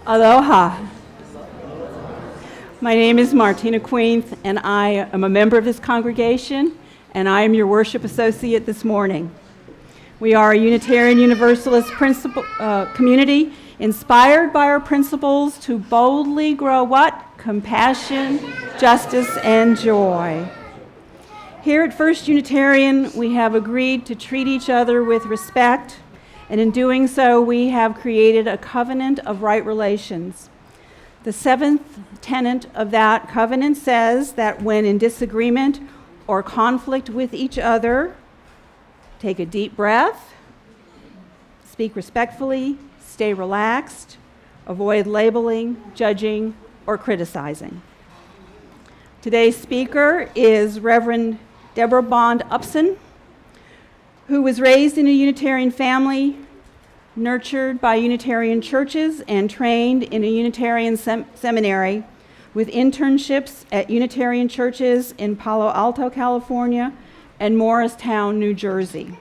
Aloha. My name is Martina Queenth, and I am a member of this congregation, and I am your worship associate this morning. We are a Unitarian Universalist community inspired by our principles to boldly grow what? Compassion, justice, and joy. Here at First Unitarian, we have agreed to treat each other with respect, and in doing so, we have created a covenant of right relations. The seventh tenet of that covenant says that when in disagreement or conflict with each other, take a deep breath, speak respectfully, stay relaxed, avoid labeling, judging, or criticizing. Today's speaker is Reverend Deborah Bond-Upson, who was raised in a Unitarian family, nurtured by Unitarian Churches, and trained in a Unitarian seminary with internships at Unitarian Churches in Palo Alto, California, and Morristown, New Jersey.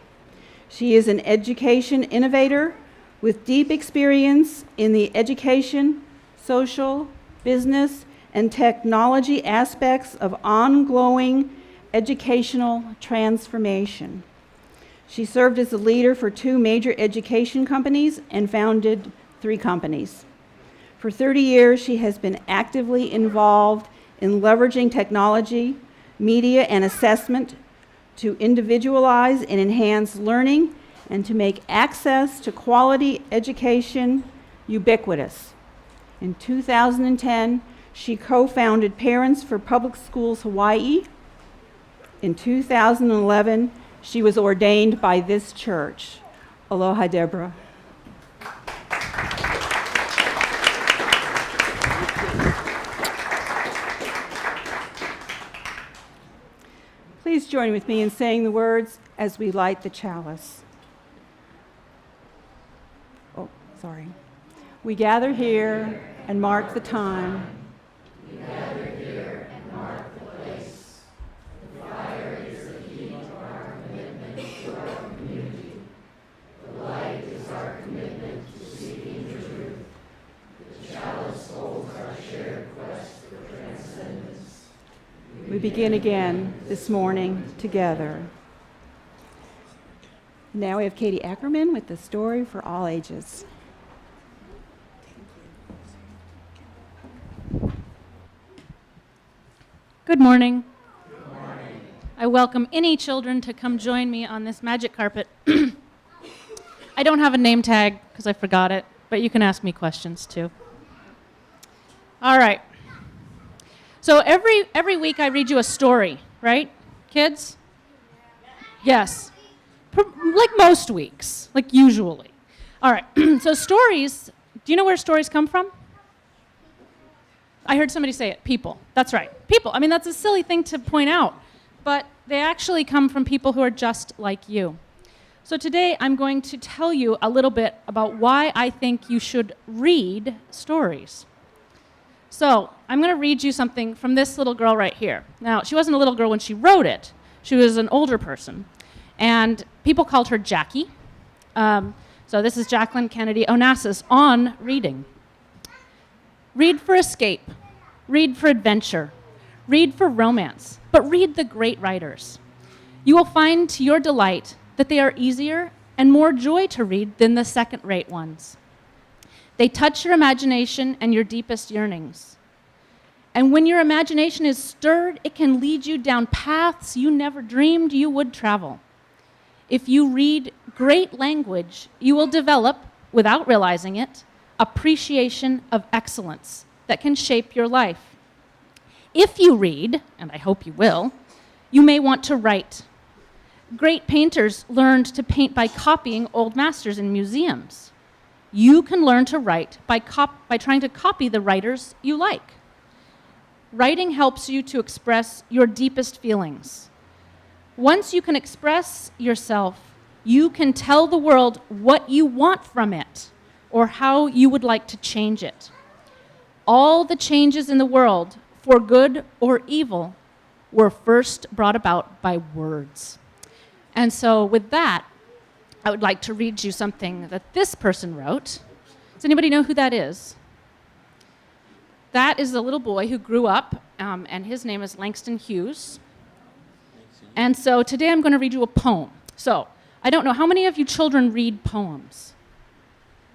She is an education innovator with deep experience in the education, social, business, and technology aspects of ongoing educational transformation. She served as a leader for 2 major education companies and founded 3 companies. For 30 years, she has been actively involved in leveraging technology, media, and assessment to individualize and enhance learning and to make access to quality education ubiquitous. In 2010, she co-founded Parents for Public Schools Hawaii. In 2011, she was ordained by this church. Aloha, Deborah. Please join with me in saying the words as we light the chalice. Oh, sorry. We gather here and mark the time. We gather here and mark the place. The fire is the heat of our commitment to our community. The light is our commitment to seeking the truth. The chalice holds our shared quest for transcendence. We begin again this morning together. Now we have Katie Ackerman with the story for all ages. Good morning. Good morning. I welcome any children to come join me on this magic carpet. I don't have a name tag because I forgot it, but you can ask me questions too. All right. So every week I read you a story, right, kids? Yes. Like most weeks, like usually. All right. So stories, do you know where stories come from? I heard somebody say it, people. That's right, people. I mean, that's a silly thing to point out, but they actually come from people who are just like you. So today I'm going to tell you a little bit about why I think you should read stories. So I'm going to read you something from this little girl right here. Now, she wasn't a little girl when she wrote it. She was an older person, and people called her Jackie. So this is Jacqueline Kennedy Onassis on reading. Read for escape, read for adventure, read for romance, but read the great writers. You will find to your delight that they are easier and more joy to read than the second-rate ones. They touch your imagination and your deepest yearnings. And when your imagination is stirred, it can lead you down paths you never dreamed you would travel. If you read great language, you will develop, without realizing it, appreciation of excellence that can shape your life. If you read, and I hope you will, you may want to write. Great painters learned to paint by copying old masters in museums. You can learn to write by trying to copy the writers you like. Writing helps you to express your deepest feelings. Once you can express yourself, you can tell the world what you want from it, or how you would like to change it. All the changes in the world, for good or evil, were first brought about by words. And so with that, I would like to read you something that this person wrote. Does anybody know who that is? that is a little boy who grew up, and his name is Langston Hughes. And so today I'm going to read you a poem. So I don't know, how many of you children read poems?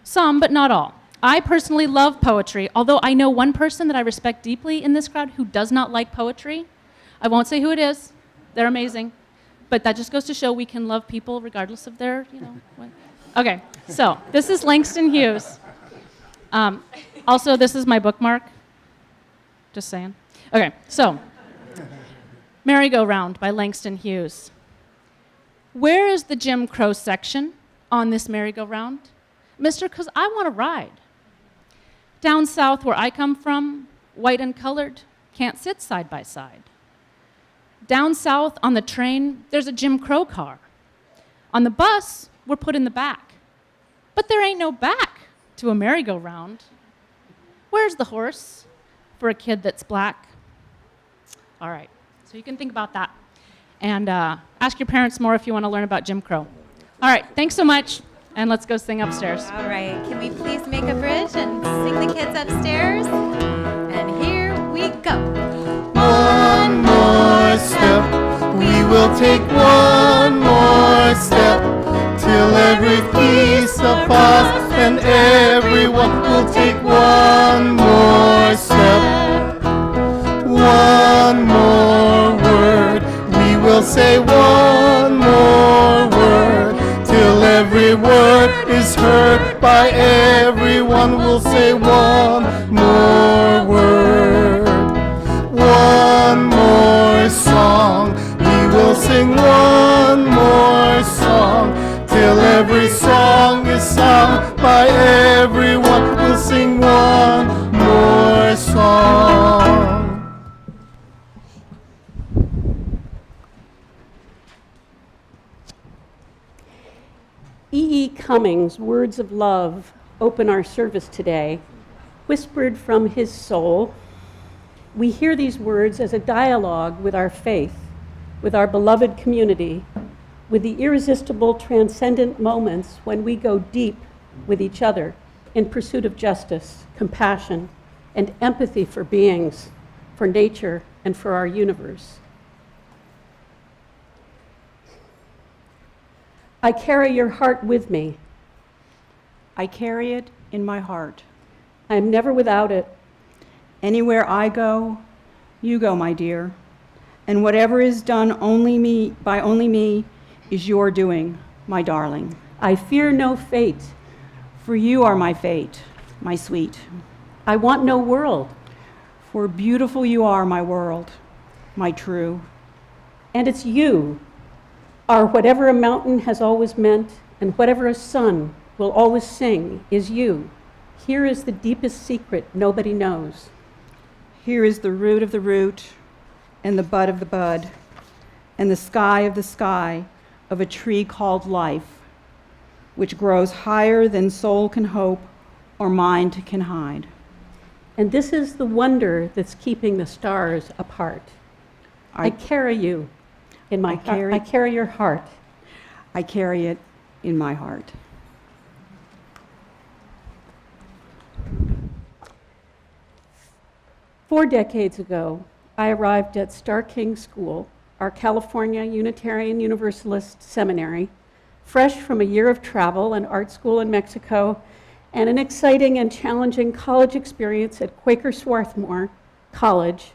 Some, but not all. I personally love poetry, although I know one person that I respect deeply in this crowd who does not like poetry. I won't say who it is. They're amazing. But that just goes to show we can love people regardless of their, what. Okay, so this is Langston Hughes. Also, this is my bookmark. Just saying. Okay, so Merry-Go-Round by Langston Hughes. Where is the Jim Crow section on this merry-go-round? Mister, 'cause I want to ride. Down south where I come from, white and colored can't sit side by side. Down south on the train, there's a Jim Crow car. On the bus, we're put in the back. But there ain't no back to a merry-go-round. Where's the horse for a kid that's black? All right, so you can think about that. And ask your parents more if you want to learn about Jim Crow. All right, thanks so much, and let's go sing upstairs. All right, can we please make a bridge and sing the kids upstairs? And here we go. One more step, we will take one more step, till every piece of us and everyone will take one more step. One more word, we will say one more word, till every word is heard by everyone. We'll say one more word. One more song, we will sing one more song, till every song is sung by everyone. We'll sing one more song. E. Cummings' words of love open our service today, whispered from his soul. We hear these words as a dialogue with our faith, with our beloved community, with the irresistible transcendent moments when we go deep with each other in pursuit of justice, compassion, and empathy for beings, for nature, and for our universe. I carry your heart with me. I carry it in my heart. I am never without it. Anywhere I go, you go, my dear. And whatever is done by only me is your doing, my darling. I fear no fate. For you are my fate, my sweet. I want no world. For beautiful you are, my world, my true. And it's you, are whatever a mountain has always meant, and whatever a sun will always sing is you. Here is the deepest secret nobody knows. Here is the root of the root, and the bud of the bud, and the sky of the sky of a tree called life, which grows higher than soul can hope or mind can hide. And this is the wonder that's keeping the stars apart. I carry you in my heart. I carry your heart. I carry it in my heart. Four decades ago, I arrived at Star King School, our California Unitarian Universalist seminary, fresh from a year of travel and art school in Mexico and an exciting and challenging college experience at Quaker Swarthmore College.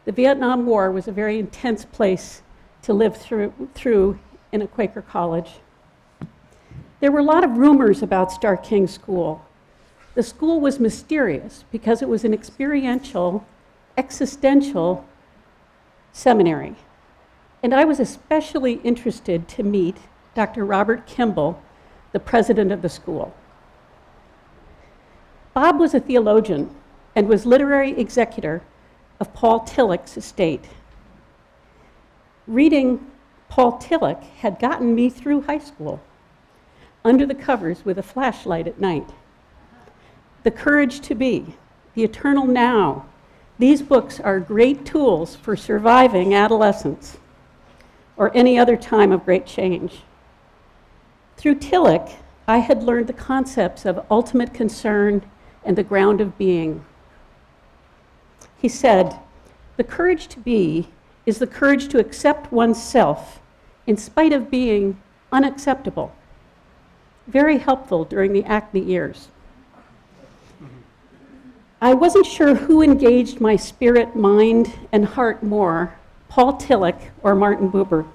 The Vietnam War was a very intense place to live through in a Quaker college. There were a lot of rumors about Star King School. The school was mysterious because it was an experiential, existential seminary. And I was especially interested to meet Dr. Robert Kimball, the president of the school. Bob was a theologian and was literary executor of Paul Tillich's estate. Reading Paul Tillich had gotten me through high school, under the covers with a flashlight at night. The Courage to Be, The Eternal Now. These books are great tools for surviving adolescence or any other time of great change. Through Tillich, I had learned the concepts of ultimate concern and the ground of being. He said, "The courage to be is the courage to accept oneself in spite of being unacceptable." Very helpful during the acne years. I wasn't sure who engaged my spirit, mind, and heart more, Paul Tillich or Martin Buber.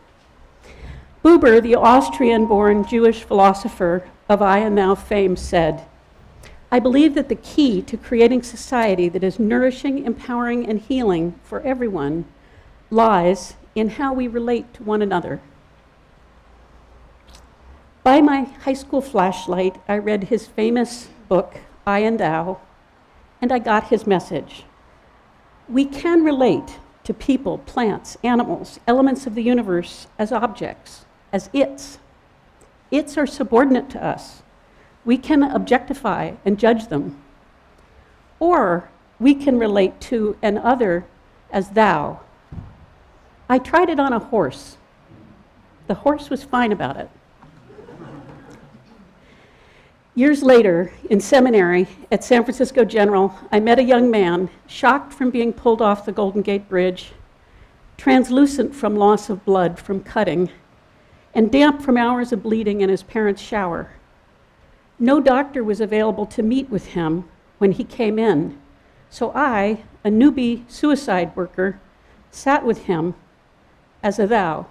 Buber, the Austrian-born Jewish philosopher of I and Thou fame, said, "I believe that the key to creating society that is nourishing, empowering, and healing for everyone lies in how we relate to one another." By my high school flashlight, I read his famous book, I and Thou, and I got his message. We can relate to people, plants, animals, elements of the universe as objects, as its. Its are subordinate to us. We can objectify and judge them. Or we can relate to an other as thou. I tried it on a horse. The horse was fine about it. Years later, in seminary at San Francisco General, I met a young man shocked from being pulled off the Golden Gate Bridge, translucent from loss of blood from cutting, and damp from hours of bleeding in his parents' shower. No doctor was available to meet with him when he came in, so I, a newbie suicide worker, sat with him as a thou.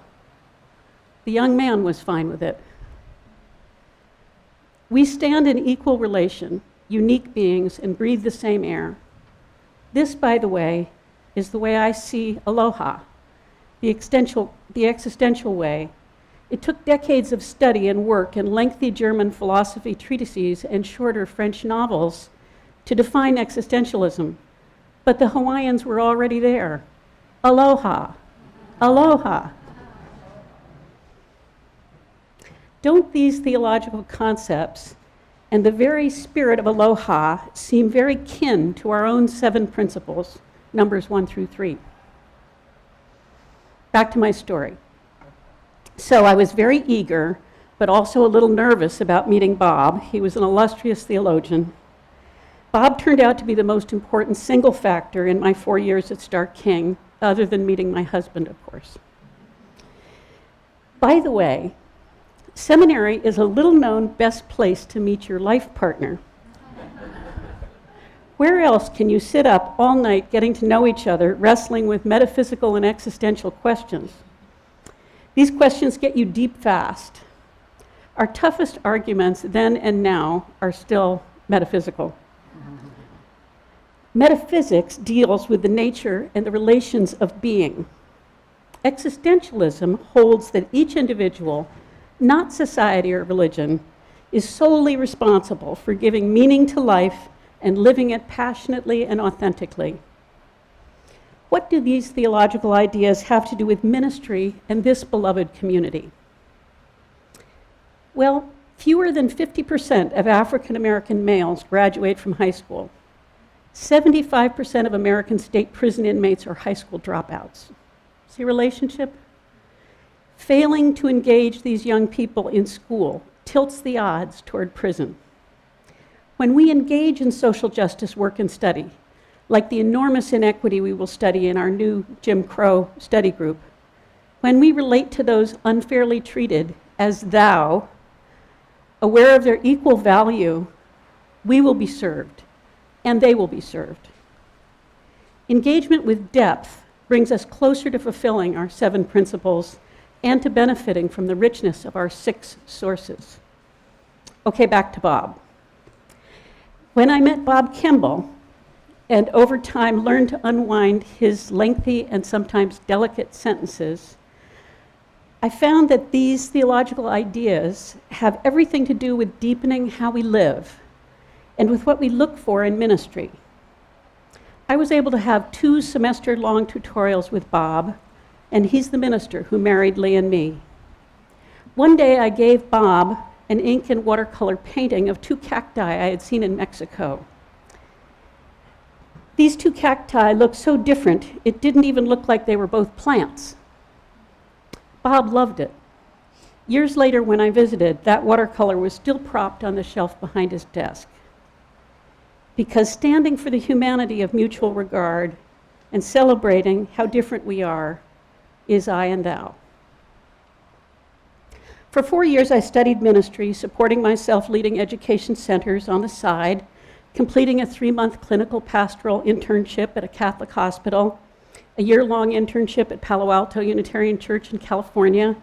The young man was fine with it. We stand in equal relation, unique beings, and breathe the same air. This, by the way, is the way I see aloha, the existential way. It took decades of study and work and lengthy German philosophy treatises and shorter French novels to define existentialism. But the Hawaiians were already there. Aloha, aloha. Don't these theological concepts and the very spirit of aloha seem very kin to our own 7 principles, numbers 1 through 3? Back to my story. So I was very eager, but also a little nervous about meeting Bob. He was an illustrious theologian. Bob turned out to be the most important single factor in my 4 years at Stark King, other than meeting my husband, of course. By the way, seminary is a little-known best place to meet your life partner. Where else can you sit up all night getting to know each other, wrestling with metaphysical and existential questions? These questions get you deep fast. Our toughest arguments then and now are still metaphysical. Metaphysics deals with the nature and the relations of being. Existentialism holds that each individual, not society or religion, is solely responsible for giving meaning to life and living it passionately and authentically. What do these theological ideas have to do with ministry and this beloved community? Well, fewer than 50% of African American males graduate from high school. 75% of American state prison inmates are high school dropouts. See relationship? Failing to engage these young people in school tilts the odds toward prison. When we engage in social justice work and study, like the enormous inequity we will study in our new Jim Crow study group, when we relate to those unfairly treated as thou, aware of their equal value, we will be served, and they will be served. Engagement with depth brings us closer to fulfilling our 7 principles and to benefiting from the richness of our 6 sources. Okay, back to Bob. When I met Bob Kimball, and over time learned to unwind his lengthy and sometimes delicate sentences, I found that these theological ideas have everything to do with deepening how we live and with what we look for in ministry. I was able to have 2 semester-long tutorials with Bob, and he's the minister who married Lee and me. One day I gave Bob an ink and watercolor painting of 2 cacti I had seen in Mexico. These 2 cacti looked so different, it didn't even look like they were both plants. Bob loved it. Years later, when I visited, that watercolor was still propped on the shelf behind his desk. Because standing for the humanity of mutual regard and celebrating how different we are is I and thou. For 4 years, I studied ministry, supporting myself leading education centers on the side, completing a 3-month clinical pastoral internship at a Catholic hospital, a year-long internship at Palo Alto Unitarian Church in California,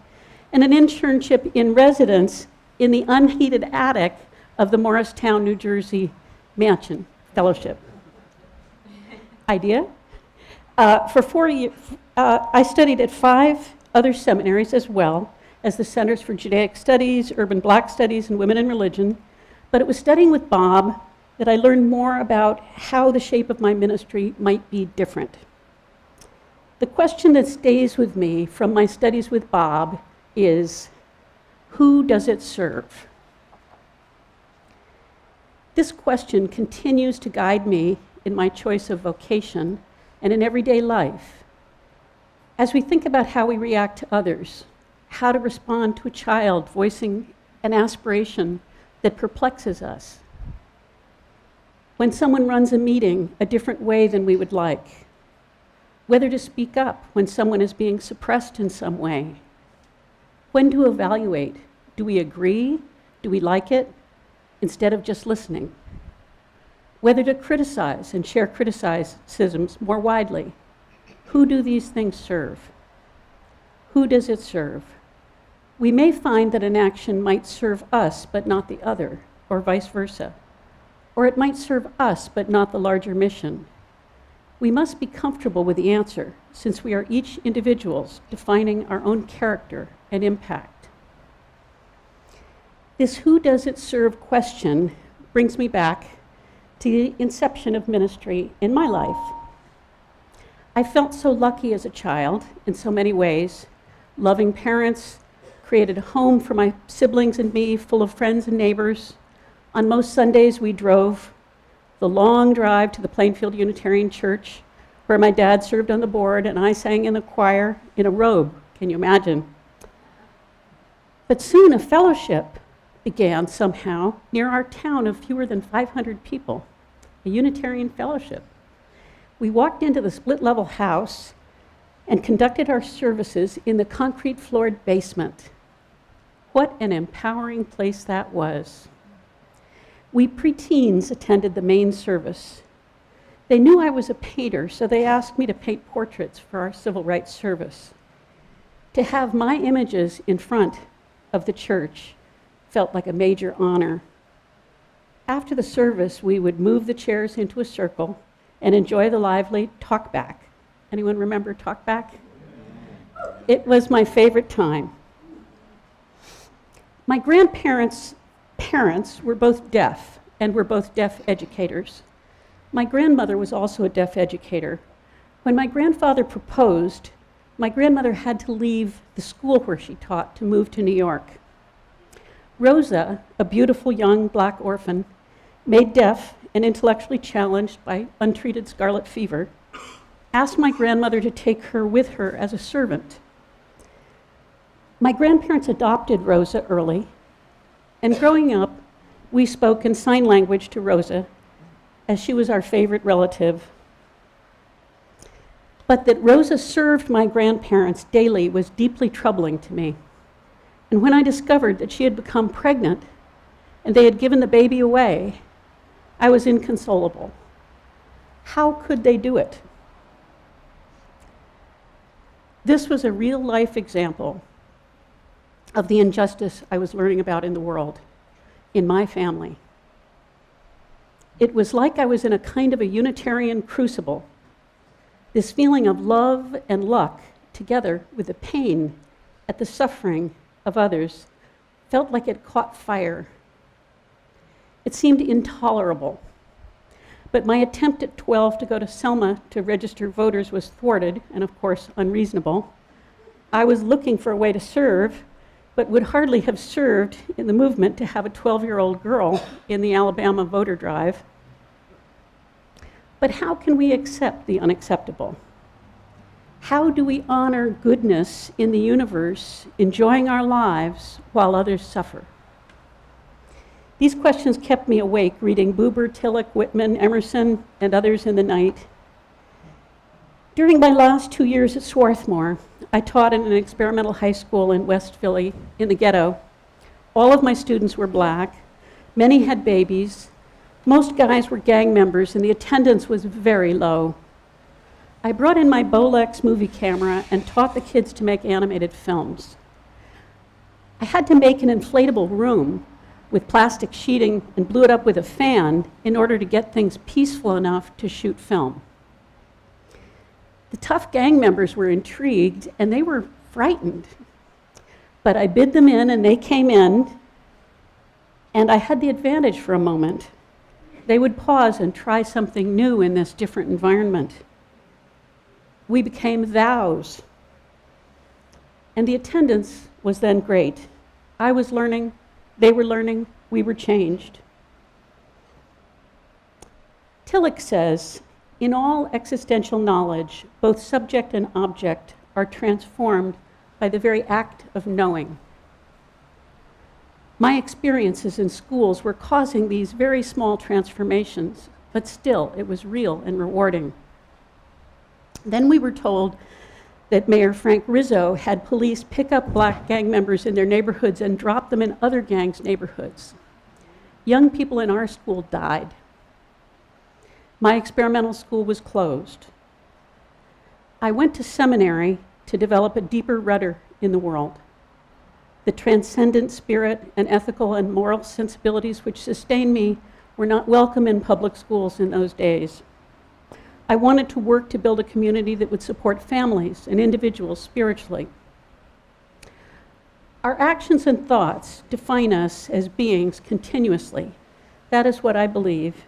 and an internship in residence in the unheated attic of the Morristown, New Jersey Mansion Fellowship. Idea? For 4 years, I studied at 5 other seminaries as well as the Centers for Judaic Studies, Urban Black Studies, and Women in Religion. But it was studying with Bob that I learned more about how the shape of my ministry might be different. The question that stays with me from my studies with Bob is, who does it serve? This question continues to guide me in my choice of vocation and in everyday life. As we think about how we react to others, how to respond to a child voicing an aspiration that perplexes us, when someone runs a meeting a different way than we would like, whether to speak up when someone is being suppressed in some way, when to evaluate, do we agree, do we like it, instead of just listening, whether to criticize and share criticisms more widely. Who do these things serve? Who does it serve? We may find that an action might serve us but not the other, or vice versa. Or it might serve us but not the larger mission. We must be comfortable with the answer, since we are each individuals defining our own character and impact. This who does it serve question brings me back to the inception of ministry in my life. I felt so lucky as a child in so many ways. Loving parents, created a home for my siblings and me, full of friends and neighbors. On most Sundays, we drove the long drive to the Plainfield Unitarian Church, where my dad served on the board and I sang in the choir in a robe. Can you imagine? But soon a fellowship began somehow near our town of fewer than 500 people, a Unitarian fellowship. We walked into the split-level house and conducted our services in the concrete-floored basement. What an empowering place that was. We preteens attended the main service. They knew I was a painter, so they asked me to paint portraits for our civil rights service. To have my images in front of the church felt like a major honor. After the service, we would move the chairs into a circle and enjoy the lively talkback. Anyone remember talkback? It was my favorite time. My grandparents' parents were both deaf and were both deaf educators. My grandmother was also a deaf educator. When my grandfather proposed, my grandmother had to leave the school where she taught to move to New York. Rosa, a beautiful young black orphan, made deaf and intellectually challenged by untreated scarlet fever, asked my grandmother to take her with her as a servant. My grandparents adopted Rosa early, and growing up, we spoke in sign language to Rosa, as she was our favorite relative. But that Rosa served my grandparents daily was deeply troubling to me. And when I discovered that she had become pregnant and they had given the baby away, I was inconsolable. How could they do it? This was a real-life example of the injustice I was learning about in the world, in my family. It was like I was in a kind of a Unitarian crucible, this feeling of love and luck together with the pain at the suffering of others felt like it caught fire. It seemed intolerable. But my attempt at 12 to go to Selma to register voters was thwarted and, of course, unreasonable. I was looking for a way to serve, but would hardly have served in the movement to have a 12-year-old girl in the Alabama voter drive. But how can we accept the unacceptable? How do we honor goodness in the universe, enjoying our lives while others suffer? These questions kept me awake, reading Buber, Tillich, Whitman, Emerson, and others in the night. During my last 2 years at Swarthmore, I taught in an experimental high school in West Philly in the ghetto. All of my students were black. Many had babies. Most guys were gang members, and the attendance was very low. I brought in my Bolex movie camera and taught the kids to make animated films. I had to make an inflatable room with plastic sheeting and blew it up with a fan in order to get things peaceful enough to shoot film. The tough gang members were intrigued and they were frightened. But I bid them in and they came in, and I had the advantage for a moment. They would pause and try something new in this different environment. We became thous. And the attendance was then great. I was learning, they were learning, we were changed. Tillich says, in all existential knowledge, both subject and object are transformed by the very act of knowing. My experiences in schools were causing these very small transformations, but still, it was real and rewarding. Then we were told that Mayor Frank Rizzo had police pick up black gang members in their neighborhoods and drop them in other gangs' neighborhoods. Young people in our school died. My experimental school was closed. I went to seminary to develop a deeper rudder in the world. The transcendent spirit and ethical and moral sensibilities which sustained me were not welcome in public schools in those days. I wanted to work to build a community that would support families and individuals spiritually. Our actions and thoughts define us as beings continuously. That is what I believe.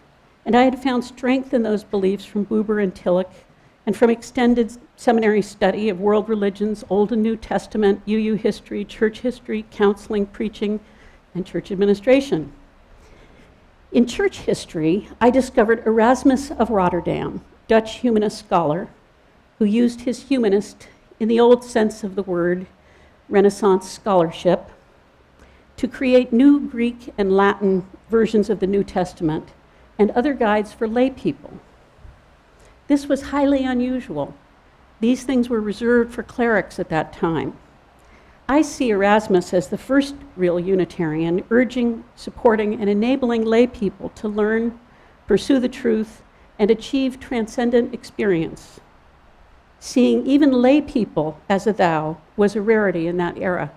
And I had found strength in those beliefs from Buber and Tillich, and from extended seminary study of world religions, Old and New Testament, UU history, church history, counseling, preaching, and church administration. In church history, I discovered Erasmus of Rotterdam, Dutch humanist scholar, who used his humanist, in the old sense of the word, Renaissance scholarship, to create new Greek and Latin versions of the New Testament and other guides for lay people. This was highly unusual. These things were reserved for clerics at that time. I see Erasmus as the first real Unitarian, urging, supporting, and enabling lay people to learn, pursue the truth, and achieve transcendent experience. Seeing even lay people as a thou was a rarity in that era.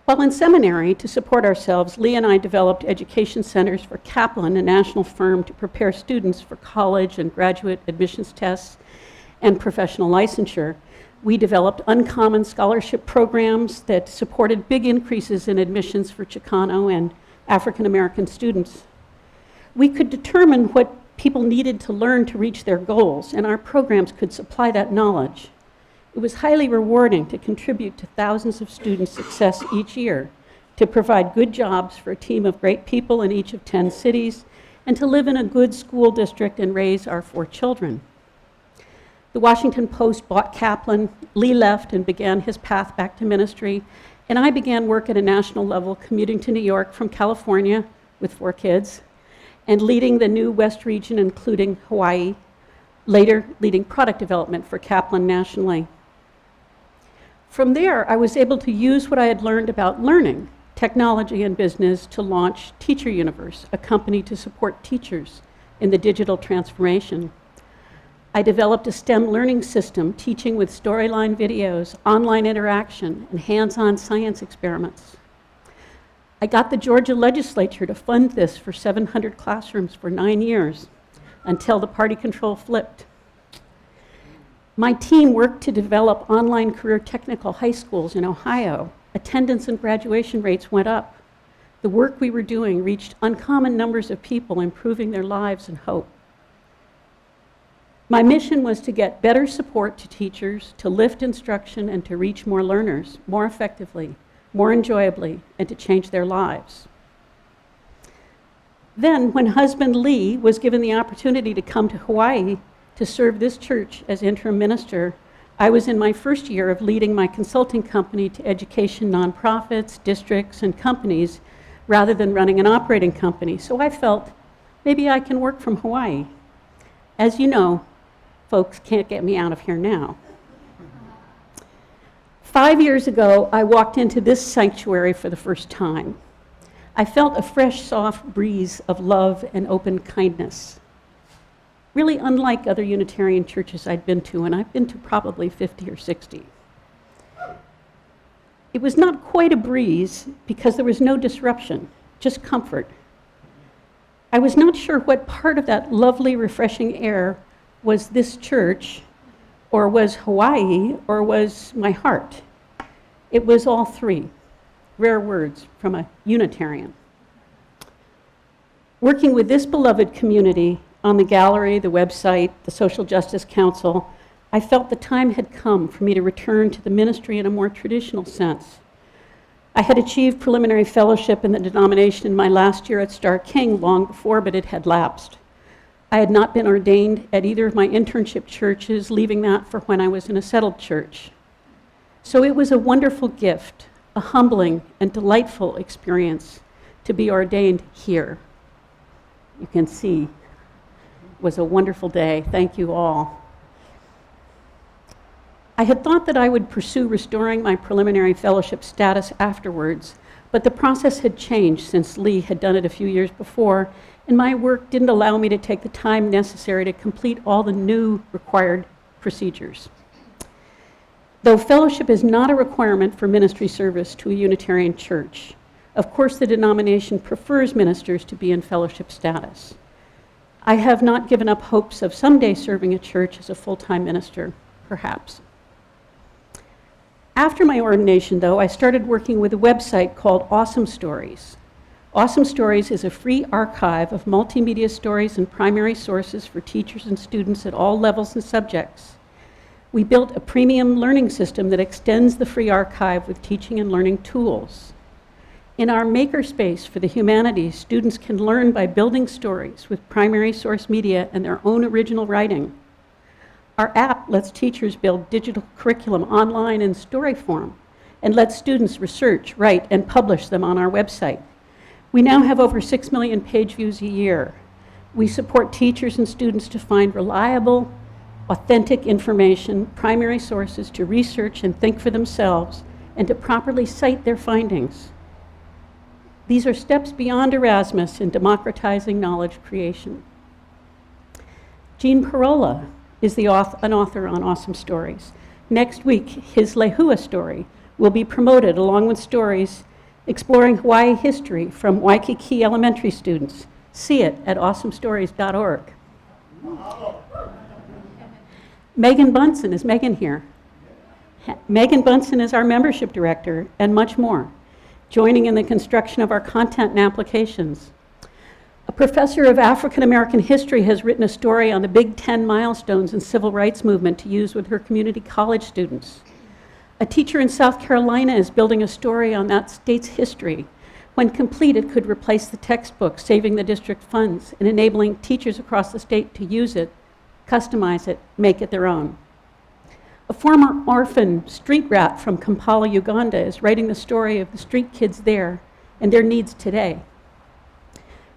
While in seminary, to support ourselves, Lee and I developed education centers for Kaplan, a national firm to prepare students for college and graduate admissions tests and professional licensure. We developed uncommon scholarship programs that supported big increases in admissions for Chicano and African American students. We could determine what people needed to learn to reach their goals, and our programs could supply that knowledge. It was highly rewarding to contribute to thousands of students' success each year, to provide good jobs for a team of great people in each of 10 cities, and to live in a good school district and raise our 4 children. The Washington Post bought Kaplan, Lee left and began his path back to ministry, and I began work at a national level, commuting to New York from California with 4 kids, and leading the new West region, including Hawaii, later leading product development for Kaplan nationally. From there, I was able to use what I had learned about learning, technology, and business to launch Teacher Universe, a company to support teachers in the digital transformation. I developed a STEM learning system, teaching with storyline videos, online interaction, and hands-on science experiments. I got the Georgia legislature to fund this for 700 classrooms for 9 years, until the party control flipped. My team worked to develop online career technical high schools in Ohio. Attendance and graduation rates went up. The work we were doing reached uncommon numbers of people, improving their lives and hope. My mission was to get better support to teachers, to lift instruction, and to reach more learners more effectively, more enjoyably, and to change their lives. Then, when husband Lee was given the opportunity to come to Hawaii to serve this church as interim minister, I was in my first year of leading my consulting company to education nonprofits, districts, and companies, rather than running an operating company. So I felt, maybe I can work from Hawaii. As you know, folks can't get me out of here now. 5 years ago, I walked into this sanctuary for the first time. I felt a fresh, soft breeze of love and open kindness. Really unlike other Unitarian churches I'd been to, and I've been to probably 50 or 60. It was not quite a breeze because there was no disruption, just comfort. I was not sure what part of that lovely, refreshing air was this church, or was Hawaii, or was my heart. It was all three. Rare words from a Unitarian. Working with this beloved community on the gallery, the website, the Social Justice Council, I felt the time had come for me to return to the ministry in a more traditional sense. I had achieved preliminary fellowship in the denomination in my last year at Star King long before, but it had lapsed. I had not been ordained at either of my internship churches, leaving that for when I was in a settled church. So it was a wonderful gift, a humbling and delightful experience to be ordained here. You can see, it was a wonderful day. Thank you all. I had thought that I would pursue restoring my preliminary fellowship status afterwards, but the process had changed since Lee had done it a few years before, and my work didn't allow me to take the time necessary to complete all the new required procedures. Though fellowship is not a requirement for ministry service to a Unitarian church, of course the denomination prefers ministers to be in fellowship status. I have not given up hopes of someday serving a church as a full-time minister, perhaps. After my ordination, though, I started working with a website called Awesome Stories. Awesome Stories is a free archive of multimedia stories and primary sources for teachers and students at all levels and subjects. We built a premium learning system that extends the free archive with teaching and learning tools. In our makerspace for the humanities, students can learn by building stories with primary source media and their own original writing. Our app lets teachers build digital curriculum online in story form and lets students research, write, and publish them on our website. We now have over 6 million page views a year. We support teachers and students to find reliable, authentic information, primary sources to research and think for themselves, and to properly cite their findings. These are steps beyond Erasmus in democratizing knowledge creation. Gene Parola is an author on Awesome Stories. Next week, his Lehua story will be promoted along with stories exploring Hawaii history from Waikiki elementary students. See it at awesomestories.org. Meghan Bunsen, is Meghan here? Meghan Bunsen is our membership director and much more, joining in the construction of our content and applications. A professor of African American history has written a story on the Big 10 milestones in civil rights movement to use with her community college students. A teacher in South Carolina is building a story on that state's history. When complete, it could replace the textbook, saving the district funds and enabling teachers across the state to use it, customize it, make it their own. A former orphan street rat from Kampala, Uganda is writing the story of the street kids there and their needs today.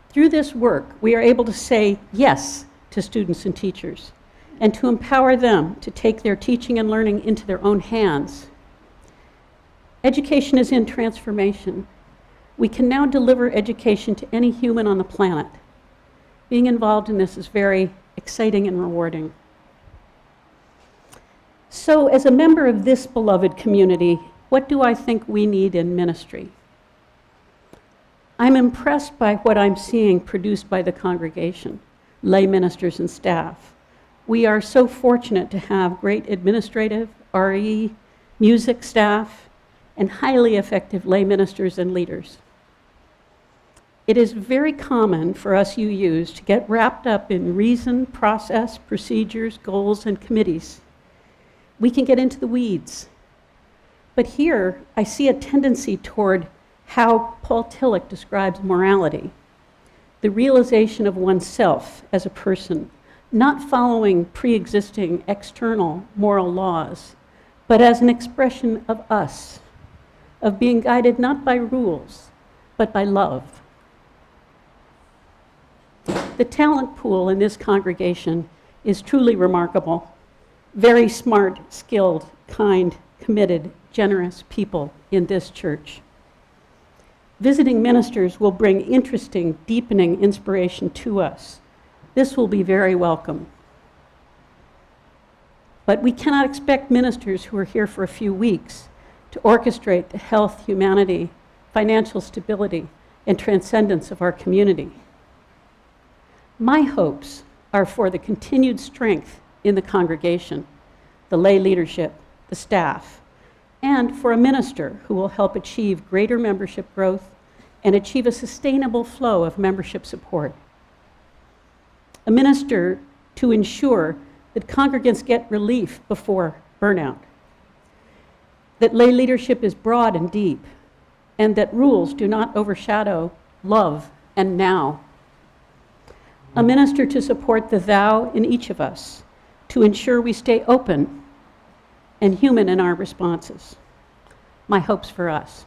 Through this work, we are able to say yes to students and teachers and to empower them to take their teaching and learning into their own hands. Education is in transformation. We can now deliver education to any human on the planet. Being involved in this is very exciting and rewarding. So, as a member of this beloved community, what do I think we need in ministry? I'm impressed by what I'm seeing produced by the congregation, lay ministers and staff. We are so fortunate to have great administrative, RE, music staff, and highly effective lay ministers and leaders. It is very common for us UUs to get wrapped up in reason, process, procedures, goals, and committees. We can get into the weeds. But here, I see a tendency toward how Paul Tillich describes morality, the realization of oneself as a person, not following pre-existing external moral laws, but as an expression of us, of being guided not by rules, but by love. The talent pool in this congregation is truly remarkable. Very smart, skilled, kind, committed, generous people in this church. Visiting ministers will bring interesting, deepening inspiration to us. This will be very welcome. But we cannot expect ministers who are here for a few weeks to orchestrate the health, humanity, financial stability, and transcendence of our community. My hopes are for the continued strength in the congregation, the lay leadership, the staff, and for a minister who will help achieve greater membership growth and achieve a sustainable flow of membership support. A minister to ensure that congregants get relief before burnout, that lay leadership is broad and deep, and that rules do not overshadow love and now. A minister to support the thou in each of us, to ensure we stay open and human in our responses. My hopes for us.